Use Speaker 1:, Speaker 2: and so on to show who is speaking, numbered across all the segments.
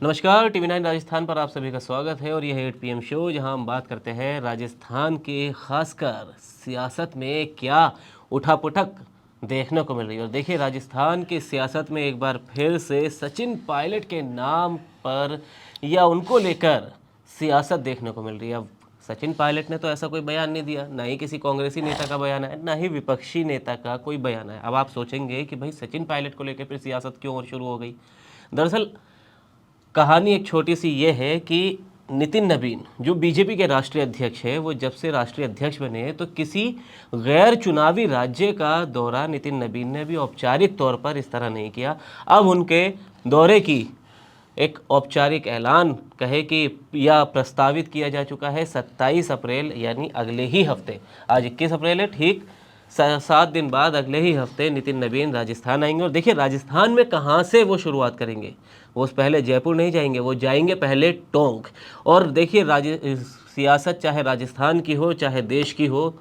Speaker 1: नमस्कार, टीवी 9 राजस्थान पर आप सभी का स्वागत है और यह है 8 PM शो, जहां हम बात करते हैं राजस्थान के खासकर सियासत में क्या उठापटक देखने को मिल रही है। और देखिए, राजस्थान की सियासत में एक बार फिर से सचिन पायलट के नाम पर या उनको लेकर सियासत देखने को मिल रही है। अब सचिन पायलट ने तो ऐसा कोई बयान नहीं दिया, ना ही किसी कांग्रेसी नेता का बयान है, ना ही विपक्षी नेता का कोई बयान है। अब आप सोचेंगे कि भाई सचिन पायलट को लेकर फिर सियासत क्यों और शुरू हो गई। दरअसल कहानी एक छोटी सी ये है कि नितिन नवीन जो बीजेपी के राष्ट्रीय अध्यक्ष है, वो जब से राष्ट्रीय अध्यक्ष बने तो किसी गैर चुनावी राज्य का दौरा नितिन नवीन ने भी औपचारिक तौर पर इस तरह नहीं किया। अब उनके दौरे की एक औपचारिक ऐलान कहे कि या प्रस्तावित किया जा चुका है 27 अप्रैल यानी अगले ही हफ्ते। आज 21 अप्रैल है, ठीक 7 दिन बाद अगले ही हफ्ते नितिन नवीन राजस्थान आएंगे। और देखिए, राजस्थान में कहाँ से वो शुरुआत करेंगे। वो पहले जयपुर नहीं जाएंगे, वो जाएंगे पहले टोंक। और देखिए, सियासत चाहे राजस्थान की हो चाहे देश की हो,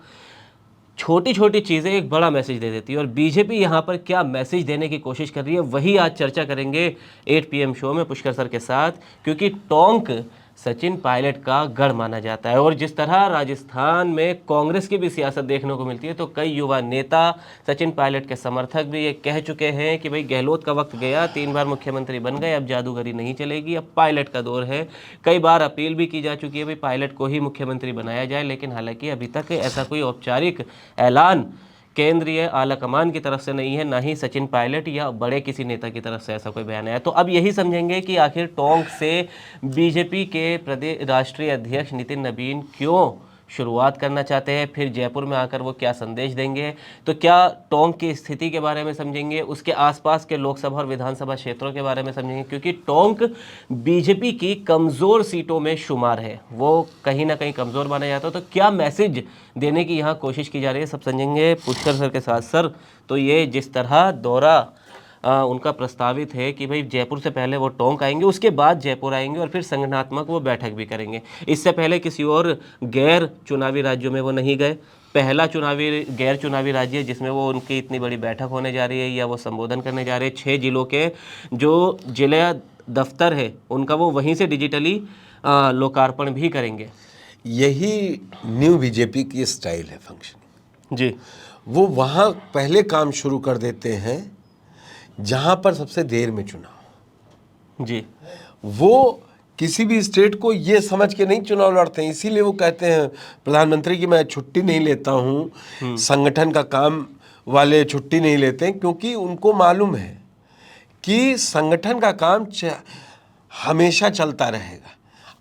Speaker 1: छोटी छोटी चीज़ें एक बड़ा मैसेज दे देती है। और बीजेपी यहाँ पर क्या मैसेज देने की कोशिश कर रही है, वही आज चर्चा करेंगे 8 PM शो में पुष्कर सर के साथ। क्योंकि टोंक सचिन पायलट का गढ़ माना जाता है और जिस तरह राजस्थान में कांग्रेस की भी सियासत देखने को मिलती है, तो कई युवा नेता सचिन पायलट के समर्थक भी ये कह चुके हैं कि भाई गहलोत का वक्त गया, 3 बार मुख्यमंत्री बन गए, अब जादूगरी नहीं चलेगी, अब पायलट का दौर है। कई बार अपील भी की जा चुकी है भाई पायलट को ही मुख्यमंत्री बनाया जाए, लेकिन हालांकि अभी तक ऐसा कोई औपचारिक ऐलान केंद्रीय आला कमान की तरफ से नहीं है, ना ही सचिन पायलट या बड़े किसी नेता की तरफ से ऐसा कोई बयान आया। तो अब यही समझेंगे कि आखिर टोंक से बीजेपी के प्रदेश राष्ट्रीय अध्यक्ष नितिन नवीन क्यों शुरुआत करना चाहते हैं, फिर जयपुर में आकर वो क्या संदेश देंगे। तो क्या टोंक की स्थिति के बारे में समझेंगे, उसके आसपास के लोकसभा और विधानसभा क्षेत्रों के बारे में समझेंगे, क्योंकि टोंक बीजेपी की कमज़ोर सीटों में शुमार है, वो कहीं ना कहीं कमज़ोर माना जाता है। तो क्या मैसेज देने की यहाँ कोशिश की जा रही है, सब समझेंगे पुष्कर सर के साथ। सर, तो ये जिस तरह दौरा उनका प्रस्तावित है कि भाई जयपुर से पहले वो टोंक आएंगे, उसके बाद जयपुर आएंगे और फिर संगठनात्मक वो बैठक भी करेंगे। इससे पहले किसी और गैर चुनावी राज्यों में वो नहीं गए। पहला गैर चुनावी राज्य जिसमें वो उनकी इतनी बड़ी बैठक होने जा रही है या वो संबोधन करने जा रहे हैं। 6 जिलों के जो जिला दफ्तर है उनका वो वहीं से डिजिटली लोकार्पण भी करेंगे।
Speaker 2: यही न्यू बीजेपी की स्टाइल है फंक्शन
Speaker 1: जी।
Speaker 2: वो वहाँ पहले काम शुरू कर देते हैं जहाँ पर सबसे देर में चुनाव।
Speaker 1: जी।
Speaker 2: वो किसी भी स्टेट को ये समझ के नहीं चुनाव लड़ते हैं, इसीलिए वो कहते हैं प्रधानमंत्री की मैं छुट्टी नहीं लेता हूँ, संगठन का काम वाले छुट्टी नहीं लेते हैं, क्योंकि उनको मालूम है कि संगठन का काम हमेशा चलता रहेगा।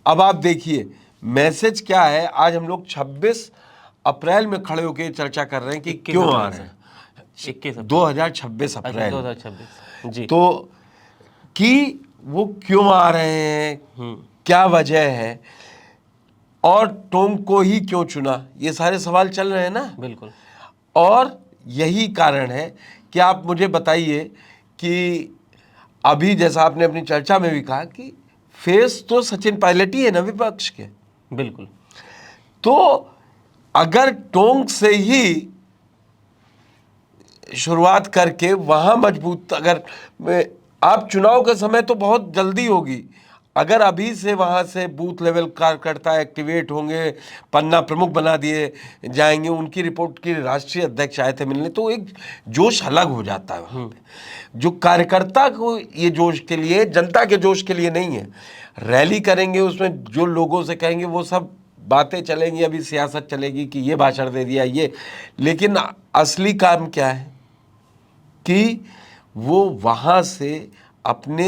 Speaker 2: अब आप देखिए मैसेज क्या है। आज हम लोग 26 अप्रैल में खड़े होकर चर्चा कर रहे हैं कि क्यों आ रहे हैं। 2026 अप्रैल
Speaker 1: 2026 जी।
Speaker 2: तो कि वो क्यों आ रहे हैं, क्या वजह है और टोंक को ही क्यों चुना, ये सारे सवाल चल रहे हैं ना।
Speaker 1: बिल्कुल।
Speaker 2: और यही कारण है कि आप मुझे बताइए कि अभी जैसा आपने अपनी चर्चा में भी कहा कि फेस तो सचिन पायलट ही है ना विपक्ष के।
Speaker 1: बिल्कुल।
Speaker 2: तो अगर टोंक से ही शुरुआत करके वहां मजबूत, अगर आप चुनाव का समय तो बहुत जल्दी होगी, अगर अभी से वहां से बूथ लेवल कार्यकर्ता एक्टिवेट होंगे, पन्ना प्रमुख बना दिए जाएंगे, उनकी रिपोर्ट की राष्ट्रीय अध्यक्ष आए थे मिलने, तो एक जोश अलग हो जाता है वहाँ पे। जो कार्यकर्ता को ये जोश के लिए, जनता के जोश के लिए नहीं है। रैली करेंगे, उसमें जो लोगों से कहेंगे वो सब बातें चलेंगी, अभी सियासत चलेगी कि ये भाषण दे दिया ये, लेकिन असली काम क्या है कि वो वहाँ से अपने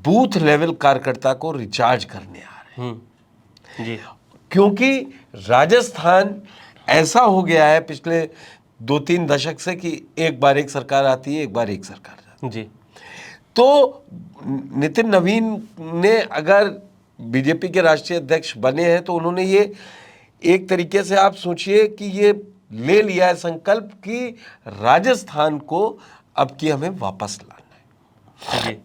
Speaker 2: बूथ लेवल कार्यकर्ता को रिचार्ज करने आ रहे हैं।
Speaker 1: जी।
Speaker 2: क्योंकि राजस्थान ऐसा हो गया है पिछले 2-3 दशक से कि एक बार एक सरकार आती है, एक बार एक सरकार जाती है।
Speaker 1: जी।
Speaker 2: तो नितिन नवीन ने अगर बीजेपी के राष्ट्रीय अध्यक्ष बने हैं तो उन्होंने ये एक तरीके से आप सोचिए कि ये ले लिया है संकल्प कि राजस्थान को अब की हमें वापस लाना है।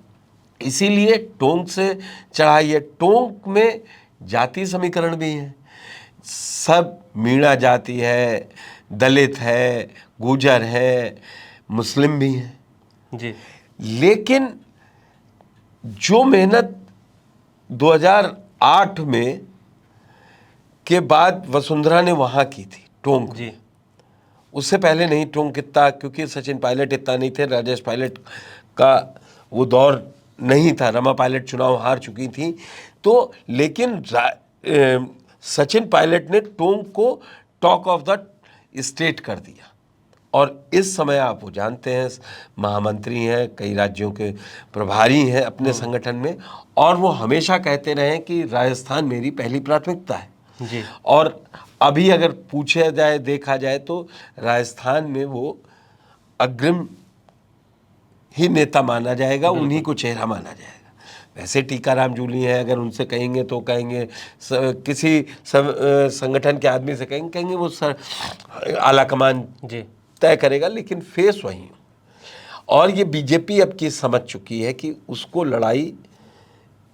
Speaker 2: इसीलिए टोंक से चढ़ाई है। टोंक में जाति समीकरण भी है, सब मीणा जाति है, दलित है, गुर्जर है, मुस्लिम भी है जी। लेकिन जो मेहनत 2008 में के बाद वसुंधरा ने वहाँ की थी टोंक
Speaker 1: जी।
Speaker 2: में। उससे पहले नहीं टोंक इतना, क्योंकि सचिन पायलट इतना नहीं थे, राजेश पायलट का वो दौर नहीं था, रमा पायलट चुनाव हार चुकी थी। तो लेकिन सचिन पायलट ने टोंक को टॉक ऑफ द स्टेट कर दिया। और इस समय आप वो जानते हैं, महामंत्री हैं, कई राज्यों के प्रभारी हैं अपने संगठन में, और वो हमेशा कहते रहे कि राजस्थान मेरी पहली प्राथमिकता है।
Speaker 1: जी।
Speaker 2: और अभी अगर पूछा जाए, देखा जाए तो राजस्थान में वो अग्रिम ही नेता माना जाएगा, उन्हीं को चेहरा माना जाएगा। वैसे टीकाराम जूली हैं, अगर उनसे कहेंगे तो कहेंगे, किसी संगठन के आदमी से कहेंगे वो आला कमान
Speaker 1: जी।
Speaker 2: तय करेगा, लेकिन फेस वही। और ये बीजेपी अब की समझ चुकी है कि उसको लड़ाई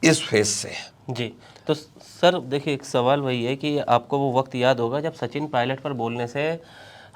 Speaker 2: इस फेस से है।
Speaker 1: जी। तो सर देखिए, एक सवाल वही है कि आपको वो वक्त याद होगा जब सचिन पायलट पर बोलने से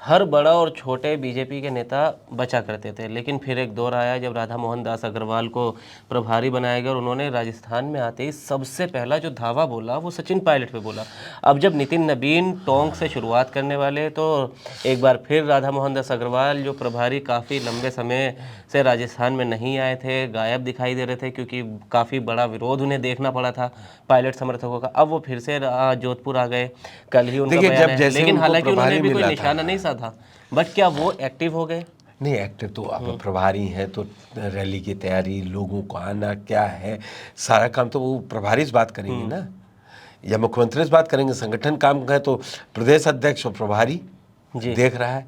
Speaker 1: हर बड़ा और छोटे बीजेपी के नेता बचा करते थे, लेकिन फिर एक दौर आया जब राधा मोहन दास अग्रवाल को प्रभारी बनाया गया और उन्होंने राजस्थान में आते ही सबसे पहला जो धावा बोला वो सचिन पायलट पे बोला। अब जब नितिन नबीन टोंक से शुरुआत करने वाले, तो एक बार फिर राधा मोहन दास अग्रवाल जो प्रभारी काफ़ी लंबे समय से राजस्थान में नहीं आए थे, गायब दिखाई दे रहे थे, क्योंकि काफ़ी बड़ा विरोध उन्हें देखना पड़ा था पायलट समर्थकों का। अब वो फिर से जोधपुर आ गए, कल ही उनका बयान है, लेकिन हालांकि उन्होंने भी कोई निशाना नहीं था, बट क्या वो एक्टिव हो गए?
Speaker 2: नहीं, एक्टिव तो आप प्रभारी हैं, तो रैली की तैयारी, लोगों को आना क्या है, सारा काम तो वो प्रभारी से बात करेंगे ना, या मुख्यमंत्री से बात करेंगे। संगठन काम है तो प्रदेश अध्यक्ष और प्रभारी देख रहा है,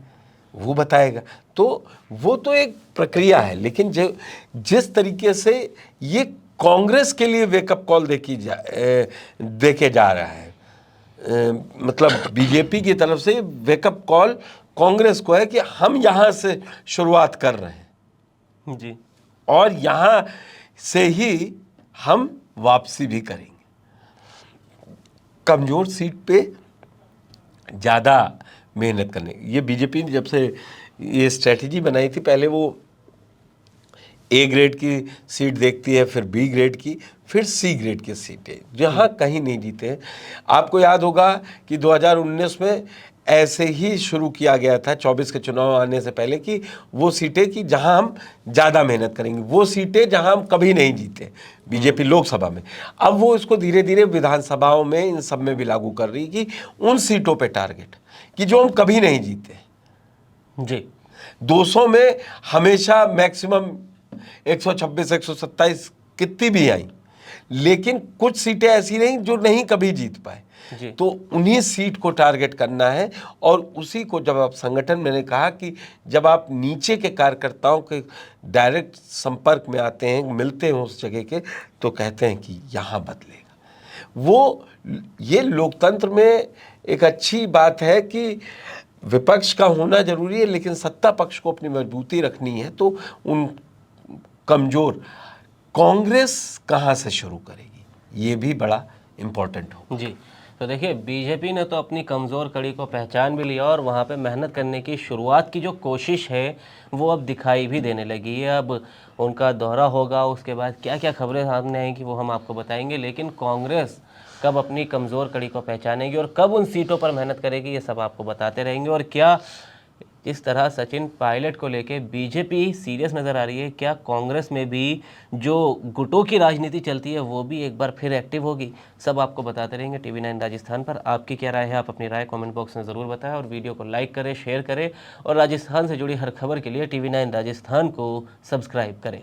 Speaker 2: वो बताएगा। तो वो तो एक प्रक्रिया है, लेकिन जो जिस तरीके से ये कांग्रेस के लिए वेकअप कॉल देके जा रहा है, मतलब बीजेपी की तरफ से वेकअप कॉल कांग्रेस को है कि हम यहाँ से शुरुआत कर रहे हैं
Speaker 1: जी,
Speaker 2: और यहाँ से ही हम वापसी भी करेंगे। कमजोर सीट पे ज़्यादा मेहनत करने, ये बीजेपी ने जब से ये स्ट्रेटजी बनाई थी, पहले वो ए ग्रेड की सीट देखती है, फिर बी ग्रेड की, फिर सी ग्रेड की सीटें, जहाँ कहीं नहीं जीते। आपको याद होगा कि 2019 में ऐसे ही शुरू किया गया था, 24 के चुनाव आने से पहले, कि वो सीटें कि जहाँ हम ज़्यादा मेहनत करेंगे, वो सीटें जहाँ हम कभी नहीं जीते, बीजेपी लोकसभा में। अब वो इसको धीरे धीरे विधानसभाओं में, इन सब में भी लागू कर रही कि उन सीटों पे टारगेट कि जो हम कभी नहीं जीते।
Speaker 1: जी,
Speaker 2: 200 में हमेशा मैक्सिमम 126, 127 कितनी भी आई, लेकिन कुछ सीटें ऐसी नहीं जो नहीं कभी जीत पाए। तो उन्हीं सीट को टारगेट करना है। और उसी को जब आप संगठन, मैंने कहा कि जब आप नीचे के कार्यकर्ताओं के डायरेक्ट संपर्क में आते हैं, मिलते हैं उस जगह के, तो कहते हैं कि यहाँ बदलेगा। वो ये लोकतंत्र में एक अच्छी बात है कि विपक्ष का होना जरूरी है, लेकिन सत्ता पक्ष को अपनी मजबूती रखनी है। तो उन कमजोर कांग्रेस कहाँ से शुरू करेगी, ये भी बड़ा इम्पोर्टेंट हो।
Speaker 1: जी। तो देखिए, बीजेपी ने तो अपनी कमज़ोर कड़ी को पहचान भी लिया और वहाँ पे मेहनत करने की शुरुआत की जो कोशिश है वो अब दिखाई भी देने लगी है। अब उनका दौरा होगा, उसके बाद क्या क्या खबरें सामने आएंगी वो हम आपको बताएंगे, लेकिन कांग्रेस कब अपनी कमज़ोर कड़ी को पहचानेगी और कब उन सीटों पर मेहनत करेगी, ये सब आपको बताते रहेंगे। और क्या इस तरह सचिन पायलट को लेके बीजेपी सीरियस नज़र आ रही है, क्या कांग्रेस में भी जो गुटों की राजनीति चलती है वो भी एक बार फिर एक्टिव होगी, सब आपको बताते रहेंगे TV9 राजस्थान पर। आपकी क्या राय है, आप अपनी राय कमेंट बॉक्स में ज़रूर बताएं और वीडियो को लाइक करें, शेयर करें और राजस्थान से जुड़ी हर खबर के लिए TV9 राजस्थान को सब्सक्राइब करें।